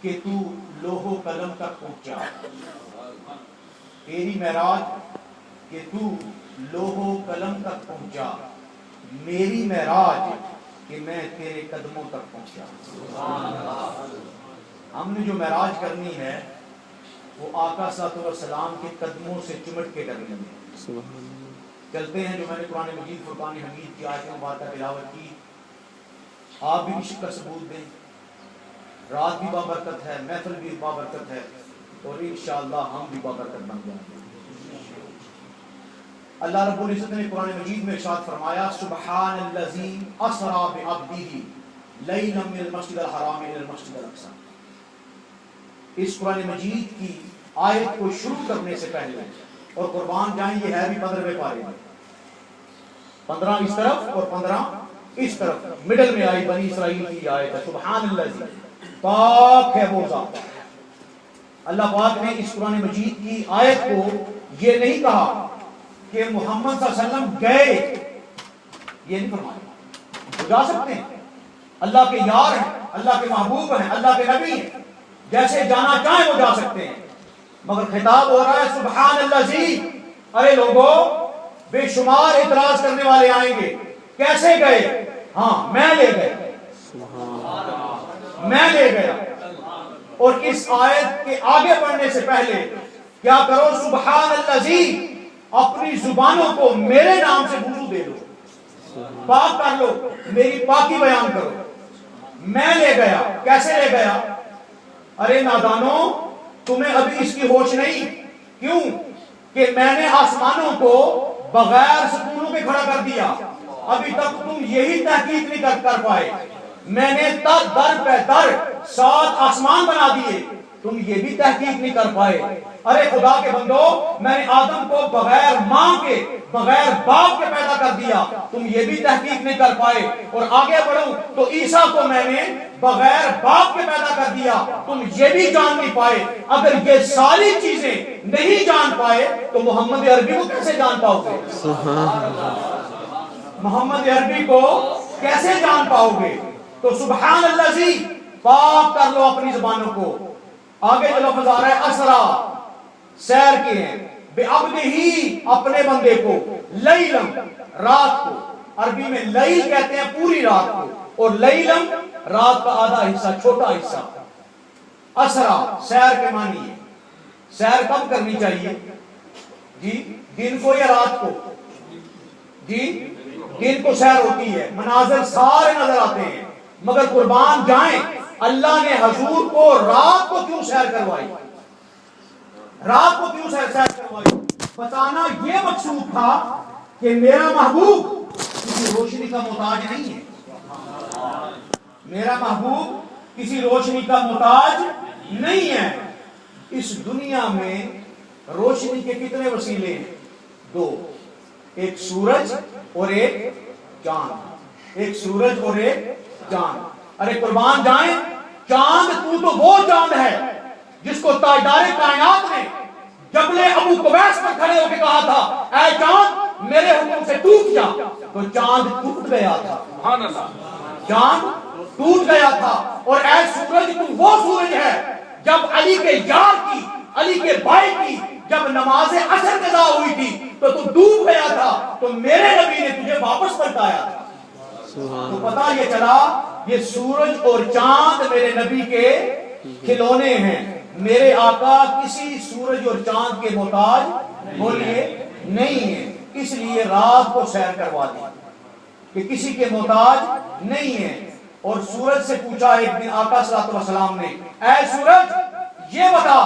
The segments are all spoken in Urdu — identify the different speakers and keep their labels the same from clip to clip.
Speaker 1: کہ تو لوح و قلم تک پہنچا، تیری معراج کہ تو لوح و قلم تک پہنچا، میری معراج کہ میں تیرے قدموں تک پہنچا۔ ہم نے جو معراج کرنی ہے وہ آقا صلی اللہ علیہ وسلم کے قدموں سے چمٹ کے کرنی ہے۔ چلتے ہیں جو میں نے قرآن مجید فرقان حمید کی آیت مبارکہ تلاوت کی، آپ بھی عشق کا ثبوت دیں، رات بھی بابرکت ہے، محفل بھی بابرکت ہے، اور انشاءاللہ ہم بھی بابرکت بن جائیں گے۔ اللہ رب العزت نے قرآن مجید میں ارشاد فرمایا سبحان الذی اسری بعبدہ لیلا من المسجد الحرام الی المسجد الاقصی۔ اس قرآن مجید کی آیت کو شروع کرنے سے پہلے، اور قربان جائیں یہ ہے بھی 15ویں پارے میں، 15 اس طرف اور 15 اس طرف، مڈل میں آئی بنی اسرائیل کی آیت ہے سبحان الذی، پاک ہے وہ ذات۔ اللہ پاک نے اس قرآن مجید کی آیت کو یہ نہیں کہا کہ محمد صلی اللہ علیہ وسلم گئے، یہ نہیں فرمایا، وہ جا سکتے ہیں، اللہ کے یار ہیں، اللہ کے محبوب ہیں، اللہ کے نبی ہیں، جیسے جانا چاہیں وہ جا سکتے ہیں، مگر خطاب ہو رہا ہے سبحان الذی۔ ارے لوگوں، بے شمار اعتراض کرنے والے آئیں گے، کیسے گئے؟ ہاں میں لے گئے، میں لے گیا۔ اور اس آیت کے آگے بڑھنے سے پہلے کیا کرو؟ سبحان الذی، اپنی زبانوں کو میرے نام سے وضو دے لو، پاک کر لو، میری پاکی بیان کرو۔ میں لے گیا، کیسے لے گیا؟ ارے نادانو، تمہیں ابھی اس کی ہوش نہیں، کیوں کہ میں نے آسمانوں کو بغیر ستونوں کے کھڑا کر دیا، ابھی تک تم یہی تحقیق نہیں کر پائے۔ میں نے در پہ در 7 آسمان بنا دیے، تم یہ بھی تحقیق نہیں کر پائے۔ ارے خدا کے بندو، میں نے آدم کو بغیر ماں کے، بغیر باپ کے پیدا کر دیا، تم یہ بھی تحقیق نہیں کر پائے۔ اور آگے بڑھوں تو عیسیٰ کو میں نے بغیر باپ کے پیدا کر دیا، تم یہ بھی جان نہیں پائے۔ اگر یہ ساری چیزیں نہیں جان پائے تو محمد عربی کو کیسے جان پاؤ گے؟ محمد عربی کو کیسے جان پاؤ گے؟ تو سبحان الذی، پاک کر لو اپنی زبانوں کو۔ آگے جو لفظ آ رہا ہے اسرا، سیر کے ہیں، بے عبدہ، اپنے بندے کو، لیلم، رات کو، عربی میں لیل کہتے ہیں پوری رات کو، اور لیلم رات کا آدھا حصہ، چھوٹا حصہ۔ اسرا سیر کے معنی ہے۔ سیر کب کرنی چاہیے جی؟ دن کو یا رات کو؟ جی دن کو سیر ہوتی ہے، مناظر سارے نظر آتے ہیں، مگر قربان جائیں اللہ نے حضور کو رات کو کیوں سیر کروائی؟ رات کو کیوں سیر کروائی؟ بتانا یہ مقصود تھا کہ میرا محبوب کسی روشنی کا محتاج نہیں ہے، میرا محبوب کسی روشنی کا محتاج نہیں ہے۔ اس دنیا میں روشنی کے کتنے وسیلے ہیں؟ 2، ایک سورج اور ایک چاند، ایک سورج اور ایک چاند۔ ارے قربان جائیں، چاند تو وہ چاند ہے جس کو تاجدار کائنات نے جبل ابو قبیس پر کھڑے ہو کے کہا تھا اے چاند میرے حکم سے ٹوٹ جا، تو چاند ٹوٹ گیا تھا، چاند ٹوٹ گیا تھا۔ اور اے سورج تو وہ سورج ہے جب علی کے یار کی، علی کے بھائی کی جب نماز عصر قضا ہوئی تھی تو ڈوب گیا تھا، تو میرے نبی نے تجھے واپس پلٹایا تھا۔ تو پتہ یہ چلا یہ سورج اور چاند میرے نبی کے کھلونے ہیں، میرے آقا کسی سورج اور چاند کے محتاج بولیے نہیں ہے، اس لیے رات کو سیر کروا دی کہ کسی کے محتاج نہیں ہے۔ اور سورج سے پوچھا ایک دن آقا صلی اللہ علیہ وسلم نے، اے سورج یہ بتا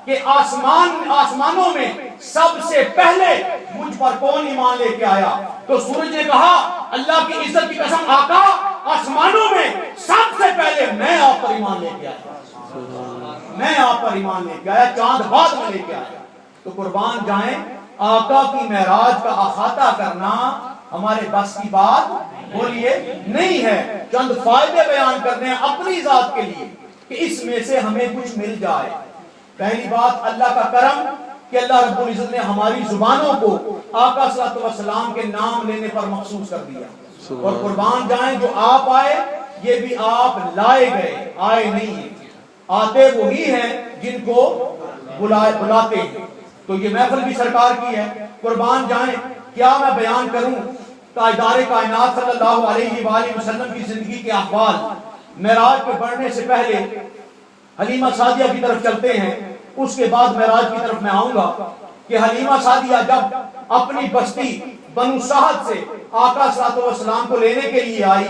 Speaker 1: کہ آسمانوں میں سب سے پہلے مجھ پر کون ایمان لے کے آیا؟ تو سورج نے کہا اللہ کی عزت کی قسم آقا، آسمانوں میں سب سے پہلے میں آپ پر ایمان لے کے آیا، میں آپ پر ایمان لے کے آیا، چاند بعد میں لے کے آیا۔ تو قربان جائیں آقا کی معراج کا احاطہ کرنا ہمارے بس کی بات بولیے نہیں ہے، چند فائدے بیان کرنے ہیں اپنی ذات کے لیے کہ اس میں سے ہمیں کچھ مل جائے۔ پہلی بات اللہ کا کرم کہ اللہ رب العزت نے ہماری زبانوں کو آقا صلی اللہ علیہ وسلم کے نام لینے پر مخصوص کر دیا، اور قربان جائیں جو آپ آئے یہ بھی آپ لائے گئے، آئے نہیں ہیں، آتے وہی ہیں جن کو بلاتے ہیں. تو یہ محفل بھی سرکار کی ہے. قربان جائیں کیا میں بیان کروں تاجدار کائنات صلی اللہ علیہ وآلہ وسلم کی زندگی کے احوال. معراج پہ بڑھنے سے پہلے حلیمہ سعدیہ کی طرف چلتے ہیں, اس کے بعد معراج کی طرف میں آؤں گا کہ حلیمہ سعدیہ جب اپنی بستی بنو سعد سے آقا صلی اللہ علیہ وسلم کو لینے کے لیے آئی,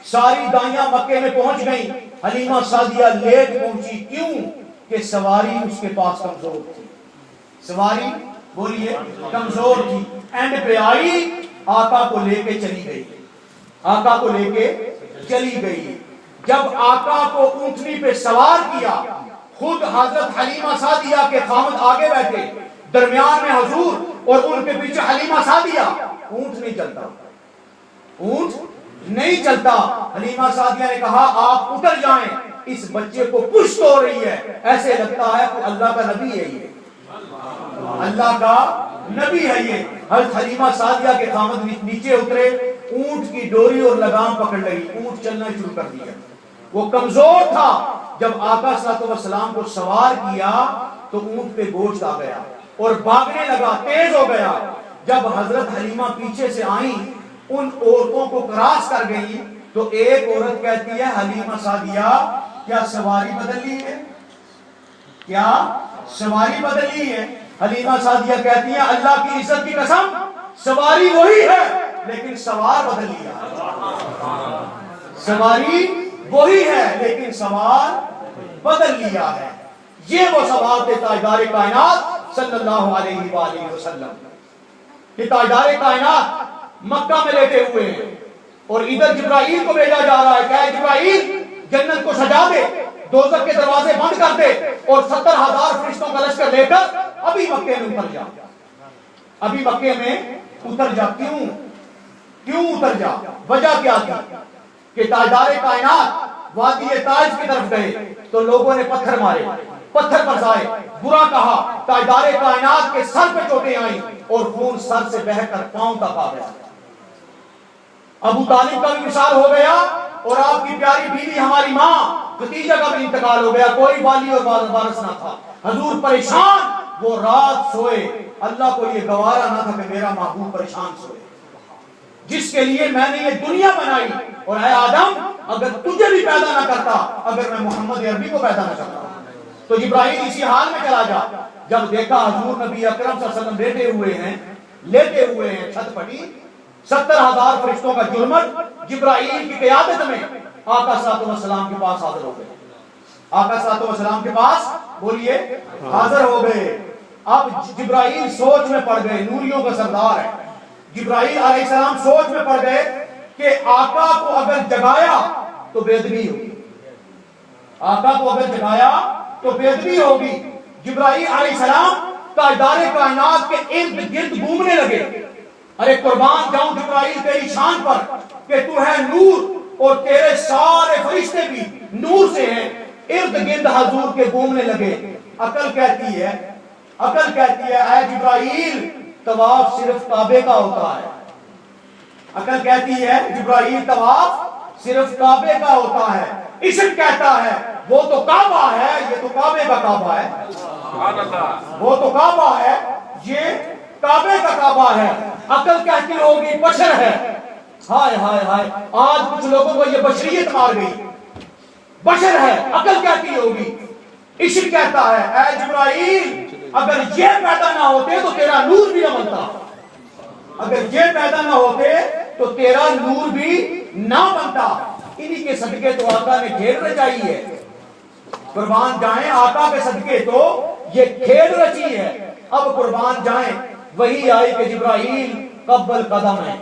Speaker 1: ساری دائیاں مکے میں پہنچ گئیں, حلیمہ سعدیہ لیٹ پہنچی. کیوں؟ کہ سواری اس کے پاس کمزور تھی. سواری بولیے کمزور تھی. اینڈ پہ آئی, آقا کو لے کے چلی گئی. آقا کو لے کے چلی گئی. جب آقا کو اونٹنی پہ سوار کیا, خود حضرت حلیمہ سعدیہ کے خامد آگے بیٹھے, درمیان میں حضور اور ان کے پیچھے حلیمہ سعدیہ. اونٹ نہیں چلتا, اونٹ نہیں چلتا. حلیمہ سعدیہ نے کہا آپ اتر جائیں, اس بچے کو پشت ہو رہی ہے, ایسے لگتا ہے کہ اللہ کا نبی ہے, یہ اللہ کا نبی ہے یہ. حضرت حلیمہ سعدیہ کے خامد نیچے اترے, اونٹ کی ڈوری اور لگام پکڑ لگی, اونٹ چلنا شروع کر دیا. وہ کمزور تھا. جب آقا صلی اللہ علیہ وسلم کو سوار کیا تو اونٹ پہ گوشت آ گیا اور بھاگنے لگا, تیز ہو گیا. جب حضرت حلیمہ پیچھے سے آئیں, ان عورتوں کو کراس کر گئی, تو ایک عورت کہتی ہے حلیمہ سعدیہ کیا سواری بدل لی ہے, کیا سواری بدل لی ہے. حلیمہ سعدیہ کہتی ہیں اللہ کی عزت کی قسم سواری وہی ہے لیکن سوار بدل لیا. سواری وہی ہے لیکن سوار بدل لیا ہے. یہ وہ سوار تھے تاجدار کائنات صلی اللہ علیہ وآلہ وسلم. کہ تاجدار کائنات مکہ میں لیٹے ہوئے ہیں اور ادھر جبرائیل کو بھیجا جا رہا ہے کہ اے جبرائیل جنت کو سجا دے, دوزخ کے دروازے بند کر دے اور 70,000 فرشتوں کا لشکر لے کر ابھی مکے میں اتر جا, ابھی مکے میں اتر جا. کیوں اتر جا؟ وجہ کیا تھی کہ تاجدار کائنات وادی تاج کی طرف گئے تو لوگوں نے پتھر مارے, پتھر برسائے, برا کہا. تاجدار کائنات کے سر پہ چوٹیں آئیں اور خون سر سے بہہ کر پاؤں تک آ گیا. ابو طالب کا بھی وصال ہو گیا اور آپ کی پیاری بیوی ہماری ماں خدیجہ کا بھی انتقال ہو گیا. کوئی والی اور وارث نہ تھا. حضور پریشان, وہ رات سوئے, اللہ کو یہ گوارا نہ تھا کہ میرا محبوب پریشان سوئے, جس کے لیے میں نے یہ دنیا بنائی. اور اے آدم اگر تجھے بھی پیدا نہ کرتا, اگر میں محمد عربی کو پیدا نہ کرتا تو جبرائیل اسی حال میں چلا جا. جب دیکھا حضور نبی اکرم صلی اللہ علیہ وسلم لیٹے ہوئے ہیں چھت پٹی, 70,000 فرشتوں کا جرمٹ جبرائیل کی قیادت میں آقا صلی اللہ علیہ وسلم کے پاس حاضر ہو گئے. آقا صلی اللہ علیہ وسلم کے پاس بولیے حاضر ہو گئے. اب جبرائیل سوچ میں پڑ گئے, نوریوں کا سردار ہے. جبرائیل علیہ السلام سوچ میں پڑ گئے کہ آقا کو اگر جگایا تو بے ادبی ہوگی, آقا کو اگر جگایا تو بے ادبی ہوگی. جبرائیل علیہ السلام تاجدار کائنات کے ارد گرد گھومنے لگے. ارے قربان جاؤں جبرائیل تیری شان پر کہ تو ہے نور اور تیرے سارے فرشتے بھی نور سے ہیں. ارد گرد حضور کے گھومنے لگے. عقل کہتی ہے اے جبرائیل طواف صرف کعبے کا ہوتا ہے. عقل کہتی ہے جبرائیل طواف صرف کعبے کا ہوتا ہے. عشق کہتا ہے وہ تو کعبہ ہے, یہ تو کعبے کا کعبہ ہے. وہ تو کعبہ ہے, یہ کعبے کا کعبہ ہے. عقل کہتی ہوگی بشر ہے. ہائے ہائے ہائے, آج کچھ لوگوں کو یہ بشریت مار گئی. بشر ہے, عقل کہتی ہوگی. عشق کہتا ہے اے جبرائیل اگر یہ پیدا نہ ہوتے تو تیرا نور بھی نہ بنتا, اگر یہ پیدا نہ ہوتے تو تیرا نور بھی نہ بنتا. انہی کے صدقے تو آقا نے کھیل رچائی ہے. قربان جائیں آقا کے صدقے تو یہ کھیل رچی ہے. اب قربان جائیں وہی آئی کہ جبرائیل قبل قدم ہے.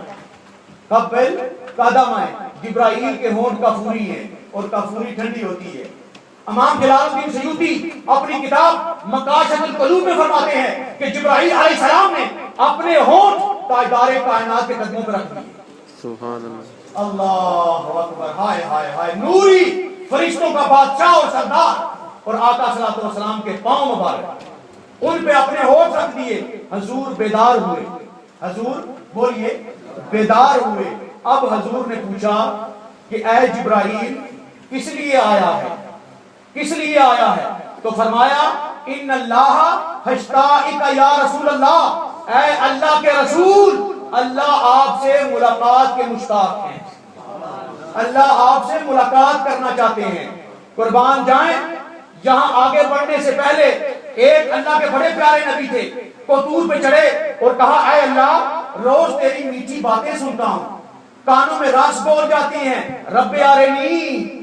Speaker 1: جبرائیل کے ہونٹ کافوری ہے اور کافوری ٹھنڈی ہوتی ہے. امام جلال الدین سیوطی اپنی کتاب مکاشف القلوب میں فرماتے ہیں کہ جبرائیل علیہ السلام نے اپنے ہونٹ تاجدار کائنات کے قدموں پر رکھ دیے. سبحان اللہ, اللہ اکبر. ہائے ہائے ہائے, نوری فرشتوں کا بادشاہ اور سردار اور آقا صلی اللہ علیہ وسلم کے پاؤں مبارک, ان پہ اپنے ہونٹ رکھ دیے. حضور بیدار ہوئے. حضور بولیے بیدار ہوئے. اب حضور نے پوچھا کہ اے جبرائیل کس لیے آیا ہے, کس لیے آیا ہے؟ تو فرمایا ان اللہ حشتائک یا رسول اللہ، اے اللہ کے رسول، اللہ آپ سے ملاقات کے مشتاق ہیں، اللہ آپ سے ملاقات کرنا چاہتے ہیں۔ قربان جائیں، یہاں آگے بڑھنے سے پہلے ایک اللہ کے بڑے پیارے نبی تھے، وہ طور پہ چڑھے اور کہا اے اللہ روز تیری میٹھی باتیں سنتا ہوں، کانوں میں رس بول جاتی ہیں، رب ارنی،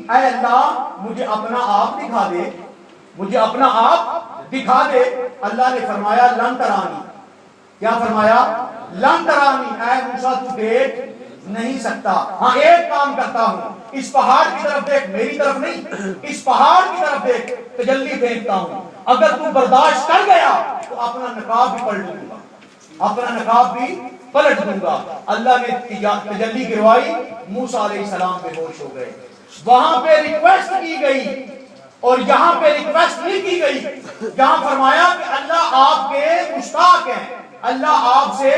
Speaker 1: اے اللہ مجھے اپنا آپ دکھا دے، مجھے اپنا آپ دکھا دے۔ اللہ نے فرمایا لن ترانی، کیا فرمایا؟ لن ترانی، اے موسیٰ تو دیکھ نہیں سکتا، ہاں ایک کام کرتا ہوں، اس پہاڑ کی طرف دیکھ، میری طرف نہیں، اس پہاڑ کی طرف دیکھ، تجلی پھینکتا ہوں، اگر تو برداشت کر گیا تو اپنا نقاب بھی پلٹ دوں گا، اپنا نقاب بھی پلٹ دوں گا۔ اللہ نے تجلی گروائی، موسیٰ علیہ السلام بے ہوش ہو گئے۔ وہاں پہ ریکویسٹ کی گئی اور یہاں پہ ریکویسٹ نہیں کی گئی، یہاں فرمایا کہ اللہ آپ کے مشتاق ہیں، اللہ آپ سے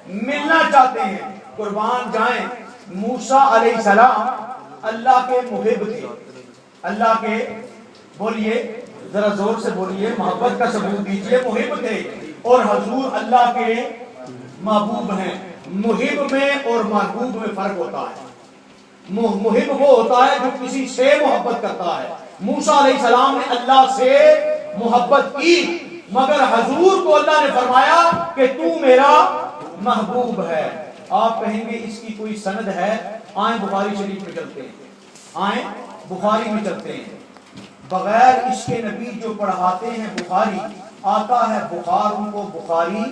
Speaker 1: ملنا چاہتے ہیں۔ قربان جائیں، موسیٰ علیہ السلام اللہ کے محب تھے، اللہ کے، بولیے ذرا زور سے بولیے، محبت کا ثبوت دیجئے، محب تھے، اور حضور اللہ کے محبوب ہیں۔ محب میں اور محبوب میں فرق ہوتا ہے۔ محب وہ ہوتا ہے جو کسی سے محبت کرتا ہے۔ موسیٰ علیہ السلام نے اللہ سے محبت کی، مگر حضور کو اللہ نے فرمایا کہ تو میرا محبوب ہے۔ آپ کہیں گے اس کی کوئی سند ہے؟ آئیں بخاری شریف میں چلتے ہیں، آئیں بخاری میں چلتے ہیں۔ بغیر عشق نبی جو پڑھاتے ہیں بخاری، آتا ہے بخار، ان کو بخاری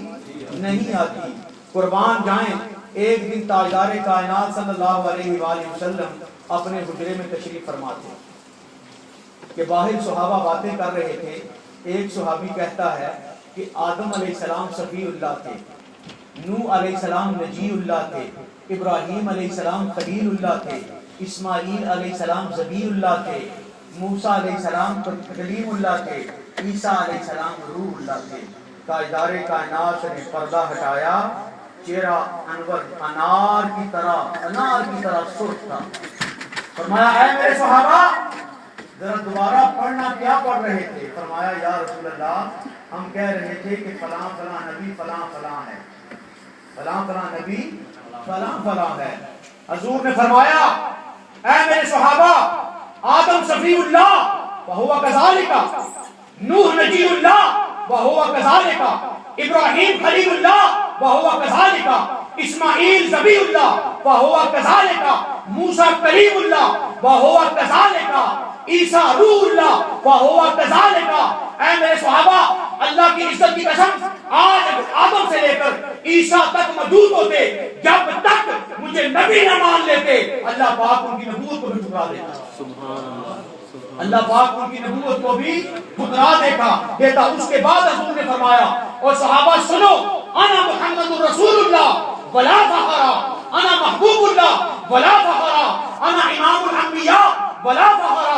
Speaker 1: نہیں آتی۔ قربان جائیں، ایک دن تاجدار کائنات صلی اللہ علیہ وآلہ وسلم اپنے حجرے میں تشریف فرما تھے کہ باہر صحابہ باتیں کر رہے تھے۔ ایک صحابی کہتا ہے کہ آدم علیہ السلام صفی اللہ تھے، نوح علیہ السلام نجی اللہ تھے، ابراہیم علیہ السلام خلیل اللہ تھے، اسماعیل علیہ السلام ذبیح اللہ تھے، موسیٰ علیہ السلام کلیم اللہ تھے، عیسیٰ علیہ السلام روح اللہ تھے۔ تاجدار کائنات نے پردہ ہٹایا، چہرہ انور انار کی طرح سرخ تھا۔ فرمایا اے میرے صحابہ ذرا دوبارہ پڑھنا، کیا پڑھ رہے تھے؟ فرمایا یا رسول اللہ ہم کہہ رہے تھے کہ فلاں فلاں نبی فلاں فلاں ہے، فلاں فلاں نبی فلاں فلاں ہے۔ حضور نے فرمایا اے میرے صحابہ آدم صفی اللہ وہو کذالک، نوح نجی اللہ وہو کذالک، ابراہیم خلیل اللہ وہو کذالک، اسماعیل ذبیح اللہ وہو کذالک، موسیٰ کلیم اللہ وہو کذالک، عیسیٰ روح اللہ وہو کذالک۔ اے میرے صحابہ اللہ کی عزت کی قسم، آج آدم سے لے کر عیسیٰ تک موجود ہوتے، جب تک مجھے نبی نہ مان لیتے اللہ پاک ان کی نبوت کو بھی ٹھکرا دیتا، اللہ پاک ان کی نبوت کو بھی ٹھکرا دیتا۔ اس کے بعد حضور نے فرمایا اور صحابہ سنو، انا محمد رسول اللہ ولا فخر، انا محبوب اللہ ولا فخر، انا امام الانبیاء ولا فخر،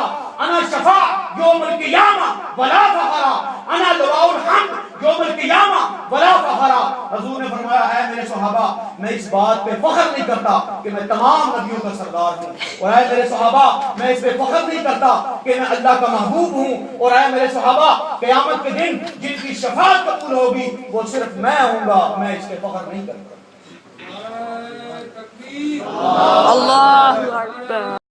Speaker 1: انا شفاع یوم القیامہ ولا فخر، انا لواء الحمد یوم القیامہ ولا فخر۔ حضور نے فرمایا اے میرے صحابہ میں اس بات پہ فخر نہیں کرتا کہ میں تمام نبیوں کا سردار ہوں، اور اے میرے صحابہ میں اس پہ فخر نہیں کرتا کہ میں اللہ کا محبوب ہوں، اور اے میرے صحابہ قیامت کے دن جن کی شفاعت قبول ہوگی وہ صرف میں ہوں گا، میں اس پہ فخر نہیں کرتا۔
Speaker 2: اللہ اکبر۔